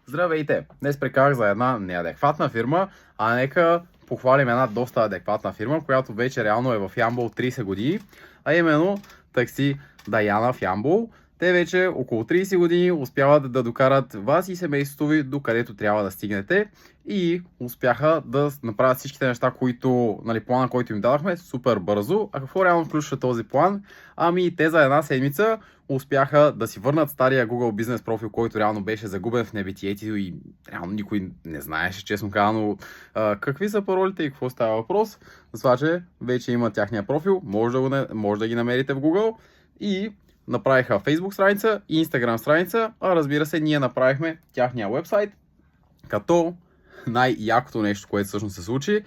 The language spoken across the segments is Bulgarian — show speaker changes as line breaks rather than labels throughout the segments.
Здравейте! Днес прекарах за една неадекватна фирма, а нека похвалим една доста адекватна фирма, която вече реално е в Ямбол 30 години, а именно такси Даяна в Ямбол. Те вече около 30 години успяват да докарат вас и семейството ви до където трябва да стигнете и успяха да направят всичките неща, които, плана, който им дадахме, супер бързо. А какво реално включва този план? Ами те за една седмица успяха да си върнат стария Google бизнес профил, който реално беше загубен в небитието и реално никой не знаеше, честно казано, какви са паролите и какво става въпрос. Затова, че вече има тяхния профил, може да ги намерите в Google и направиха Facebook страница и Instagram страница, а разбира се, ние направихме тяхния вебсайт, като най-якото нещо, което всъщност се случи,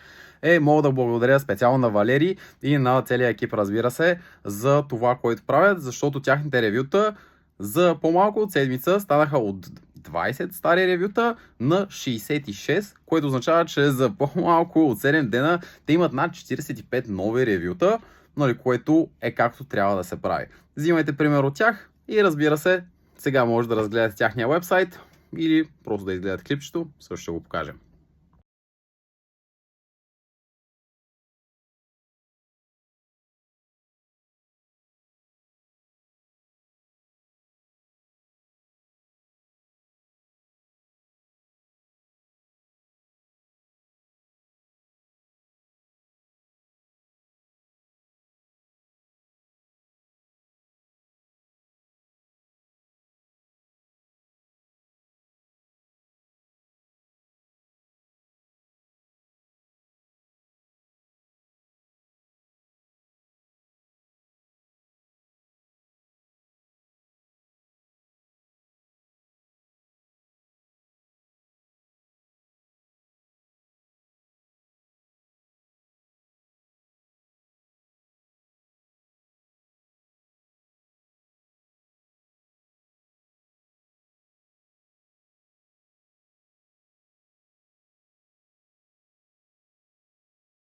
мога да благодаря специално на Валери и на целия екип, разбира се, за това, което правят, защото тяхните ревюта за по-малко от седмица станаха от 20 стари ревюта на 66, което означава, че за по-малко от 7 дена те имат над 45 нови ревюта, което е както трябва да се прави. Взимайте пример от тях и разбира се, сега може да разгледате тяхния вебсайт или просто да изгледате клипчето, също ще го покажем.